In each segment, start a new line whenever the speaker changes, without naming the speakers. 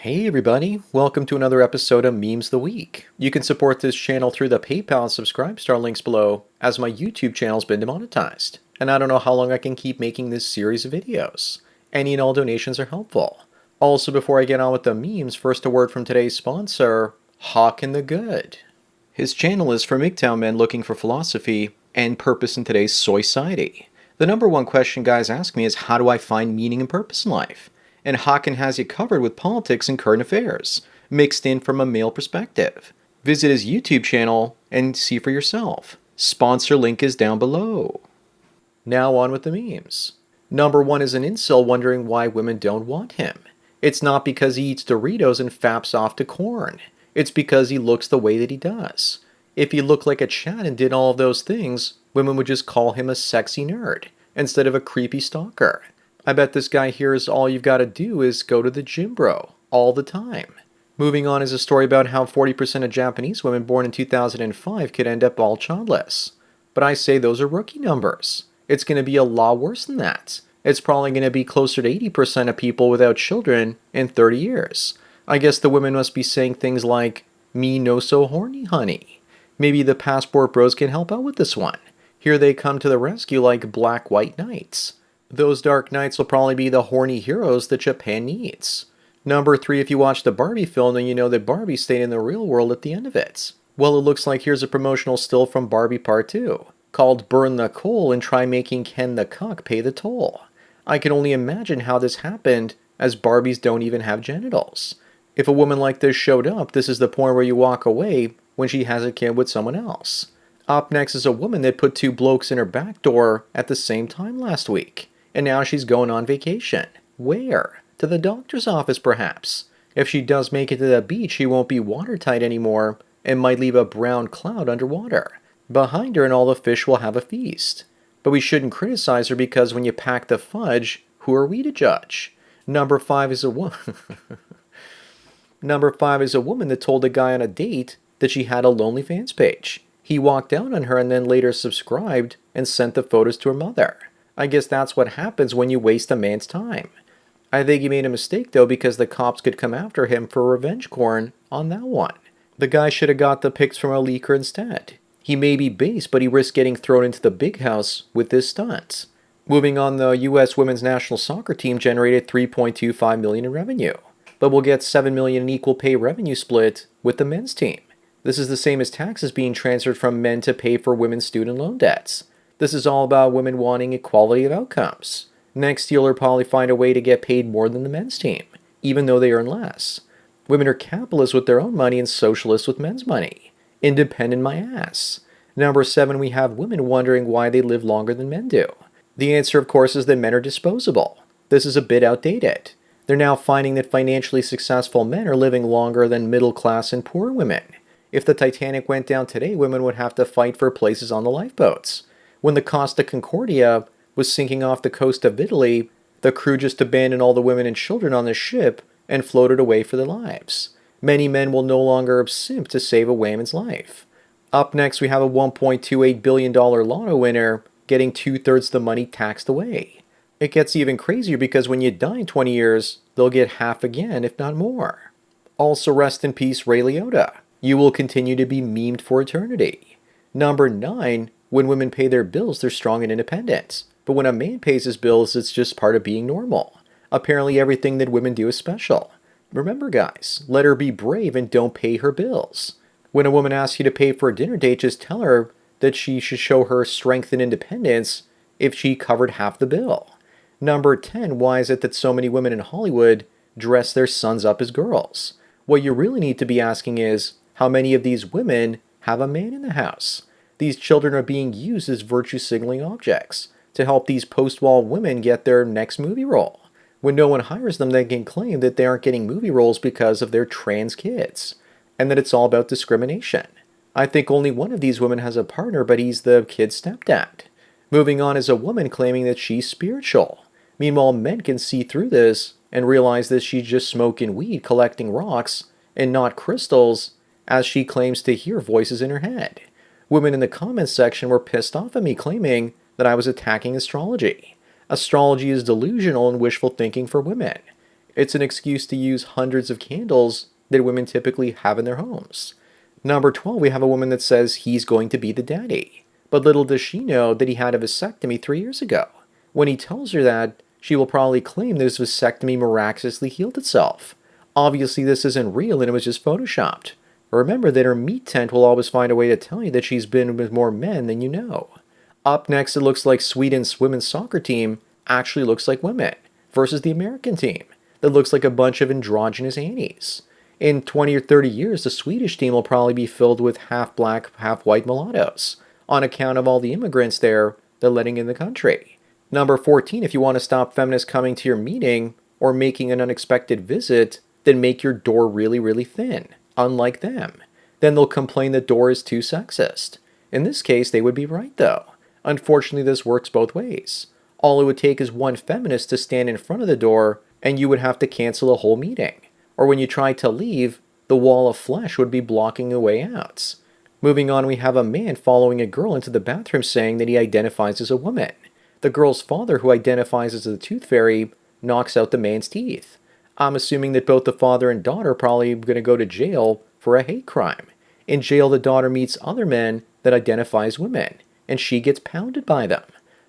Hey everybody, welcome to another episode of Memes the Week. You can support this channel through the PayPal and Subscribe Star links below, as my YouTube channel's been demonetized, and I don't know how long I can keep making this series of videos. Any and all donations are helpful. Also, before I get on with the memes, first a word from today's sponsor, Hawk and the Good. His channel is for MGTOW men looking for philosophy and purpose in today's society. The number one question guys ask me is, how do I find meaning and purpose in life? And Hawken has you covered with politics and current affairs, mixed in from a male perspective. Visit his YouTube channel and see for yourself. Sponsor link is down below. Now on with the memes. Number one is an incel wondering why women don't want him. It's not because he eats Doritos and faps off to corn. It's because he looks the way that he does. If he looked like a Chad and did all of those things, women would just call him a sexy nerd instead of a creepy stalker. I bet this guy here is all you've got to do is go to the gym, bro, all the time. Moving on is a story about how 40% of Japanese women born in 2005 could end up all childless. But I say those are rookie numbers. It's going to be a lot worse than that. It's probably going to be closer to 80% of people without children in 30 years. I guess the women must be saying things like, "Me no so horny, honey." Maybe the passport bros can help out with this one. Here they come to the rescue like black white knights. Those dark knights will probably be the horny heroes that Japan needs. Number three, if you watch the Barbie film, then you know that Barbie stayed in the real world at the end of it. Well, it looks like here's a promotional still from Barbie Part 2, called Burn the Coal and Try Making Ken the Cuck Pay the Toll. I can only imagine how this happened, as Barbies don't even have genitals. If a woman like this showed up, this is the point where you walk away when she has a kid with someone else. Up next is a woman that put two blokes in her back door at the same time last week. And now she's going on vacation. Where? To the doctor's office, perhaps. If she does make it to the beach, she won't be watertight anymore and might leave a brown cloud underwater. Behind her and all the fish will have a feast. But we shouldn't criticize her because when you pack the fudge, who are we to judge? Number five is a woman. Number five is a woman that told a guy on a date that she had a LonelyFans page. He walked out on her and then later subscribed and sent the photos to her mother. I guess that's what happens when you waste a man's time. I think he made a mistake though, because the cops could come after him for revenge porn on that one. The guy should have got the pics from a leaker instead. He may be base, but he risked getting thrown into the big house with this stunt. Moving on, the U.S. women's national soccer team generated $3.25 million in revenue, but will get $7 million in equal pay revenue split with the men's team. This is the same as taxes being transferred from men to pay for women's student loan debts. This is all about women wanting equality of outcomes. Next, you'll probably find a way to get paid more than the men's team, even though they earn less. Women are capitalists with their own money and socialists with men's money. Independent my ass. Number seven, we have women wondering why they live longer than men do. The answer, of course, is that men are disposable. This is a bit outdated. They're now finding that financially successful men are living longer than middle class and poor women. If the Titanic went down today, women would have to fight for places on the lifeboats. When the Costa Concordia was sinking off the coast of Italy, the crew just abandoned all the women and children on the ship and floated away for their lives. Many men will no longer simp to save a woman's life. Up next, we have a $1.28 billion lotto winner getting 2/3 the money taxed away. It gets even crazier because when you die in 20 years, they'll get half again, if not more. Also, rest in peace, Ray Liotta. You will continue to be memed for eternity. Number 9. When women pay their bills, they're strong and independent. But when a man pays his bills, it's just part of being normal. Apparently everything that women do is special. Remember guys, let her be brave and don't pay her bills. When a woman asks you to pay for a dinner date, just tell her that she should show her strength and independence if she covered half the bill. Number 10, why is it that so many women in Hollywood dress their sons up as girls? What you really need to be asking is, how many of these women have a man in the house? These children are being used as virtue signaling objects to help these post-war women get their next movie role. When no one hires them, they can claim that they aren't getting movie roles because of their trans kids, and that it's all about discrimination. I think only one of these women has a partner, but he's the kid's stepdad. Moving on is a woman claiming that she's spiritual. Meanwhile, men can see through this and realize that she's just smoking weed, collecting rocks, and not crystals, as she claims to hear voices in her head. Women in the comments section were pissed off at me, claiming that I was attacking astrology. Astrology is delusional and wishful thinking for women. It's an excuse to use hundreds of candles that women typically have in their homes. Number 12, we have a woman that says he's going to be the daddy. But little does she know that he had a vasectomy 3 years ago. When he tells her that, she will probably claim that his vasectomy miraculously healed itself. Obviously, this isn't real and it was just photoshopped. Remember that her meat tent will always find a way to tell you that she's been with more men than you know. Up next, it looks like Sweden's women's soccer team actually looks like women versus the American team that looks like a bunch of androgynous Annies. In 20 or 30 years, the Swedish team will probably be filled with half black, half white mulattoes on account of all the immigrants they're letting in the country. Number 14, if you want to stop feminists coming to your meeting or making an unexpected visit, then make your door really, really thin, unlike them. Then they'll complain the door is too sexist. In this case, they would be right though. Unfortunately, this works both ways. All it would take is one feminist to stand in front of the door and you would have to cancel a whole meeting. Or when you try to leave, the wall of flesh would be blocking the way out. Moving on, we have a man following a girl into the bathroom saying that he identifies as a woman. The girl's father, who identifies as the tooth fairy, knocks out the man's teeth. I'm assuming that both the father and daughter are probably going to go to jail for a hate crime. In jail, the daughter meets other men that identify as women, and she gets pounded by them.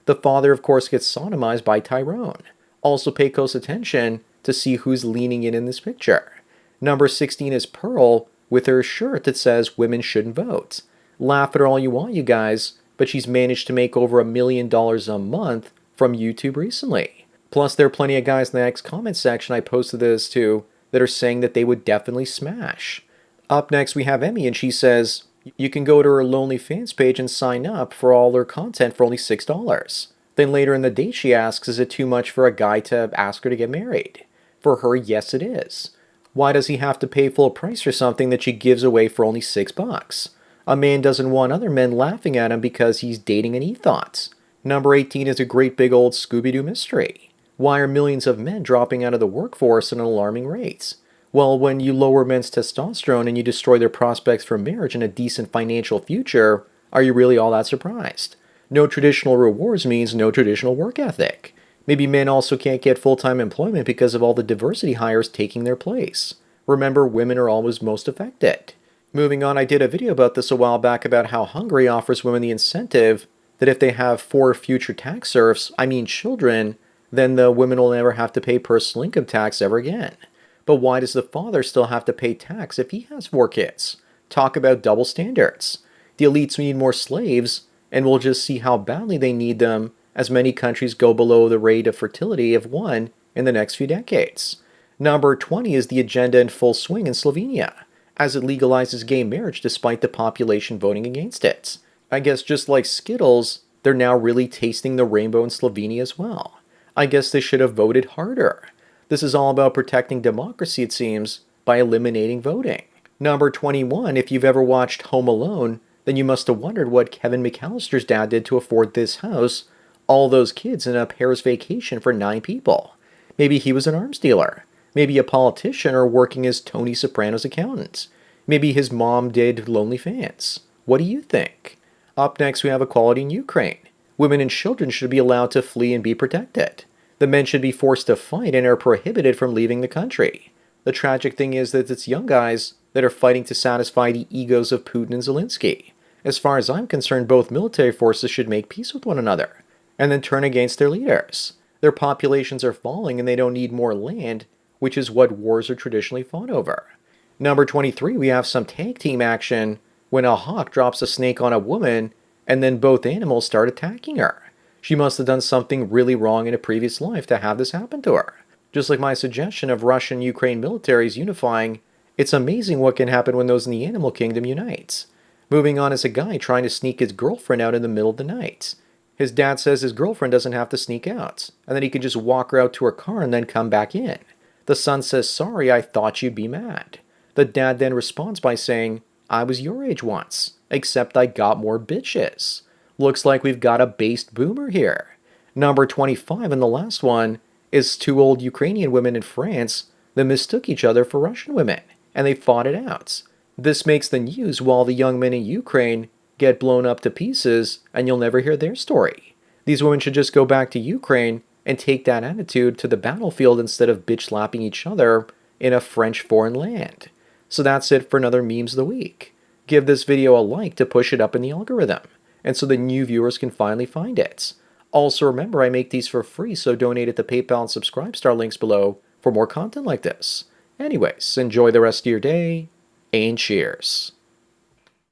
The father, of course, gets sodomized by Tyrone. Also pay close attention to see who's leaning in this picture. Number 16 is Pearl with her shirt that says women shouldn't vote. Laugh at her all you want, you guys, but she's managed to make over $1 million a month from YouTube recently. Plus, there are plenty of guys in the next comment section I posted this to that are saying that they would definitely smash. Up next, we have Emmy, and she says you can go to her Lonely Fans page and sign up for all her content for only $6. Then later in the day, she asks, is it too much for a guy to ask her to get married? For her, yes it is. Why does he have to pay full price for something that she gives away for only $6? A man doesn't want other men laughing at him because he's dating an ethos. Number 18 is a great big old Scooby-Doo mystery. Why are millions of men dropping out of the workforce at an alarming rate? Well, when you lower men's testosterone and you destroy their prospects for marriage and a decent financial future, are you really all that surprised? No traditional rewards means no traditional work ethic. Maybe men also can't get full-time employment because of all the diversity hires taking their place. Remember, women are always most affected. Moving on, I did a video about this a while back about how Hungary offers women the incentive that if they have 4 future tax serfs, children, then the women will never have to pay personal income tax ever again. But why does the father still have to pay tax if he has 4 kids? Talk about double standards. The elites need more slaves, and we'll just see how badly they need them as many countries go below the rate of fertility of 1 in the next few decades. Number 20 is the agenda in full swing in Slovenia, as it legalizes gay marriage despite the population voting against it. I guess just like Skittles, they're now really tasting the rainbow in Slovenia as well. I guess they should have voted harder. This is all about protecting democracy, it seems, by eliminating voting. Number 21, if you've ever watched Home Alone, then you must have wondered what Kevin McAllister's dad did to afford this house, all those kids, in a Paris vacation for 9 people. Maybe he was an arms dealer. Maybe a politician or working as Tony Soprano's accountant. Maybe his mom did Lonely Fans. What do you think? Up next, we have equality in Ukraine. Women and children should be allowed to flee and be protected. The men should be forced to fight and are prohibited from leaving the country. The tragic thing is that it's young guys that are fighting to satisfy the egos of Putin and Zelensky. As far as I'm concerned, both military forces should make peace with one another and then turn against their leaders. Their populations are falling and they don't need more land, which is what wars are traditionally fought over. Number 23, we have some tag team action when a hawk drops a snake on a woman and then both animals start attacking her. She must have done something really wrong in a previous life to have this happen to her. Just like my suggestion of Russian-Ukraine militaries unifying, it's amazing what can happen when those in the animal kingdom unite. Moving on is a guy trying to sneak his girlfriend out in the middle of the night. His dad says his girlfriend doesn't have to sneak out, and that he can just walk her out to her car and then come back in. The son says, sorry, I thought you'd be mad. The dad then responds by saying, I was your age once, except I got more bitches. Looks like we've got a based boomer here. Number 25, and the last one, is 2 old Ukrainian women in France that mistook each other for Russian women, and they fought it out. This makes the news while the young men in Ukraine get blown up to pieces, and you'll never hear their story. These women should just go back to Ukraine and take that attitude to the battlefield instead of bitch slapping each other in a French foreign land. So that's it for another Memes of the Week. Give this video a like to push it up in the algorithm, and so the new viewers can finally find it. Also remember, I make these for free, so donate at the PayPal and Subscribestar links below for more content like this. Anyways, enjoy the rest of your day, and cheers.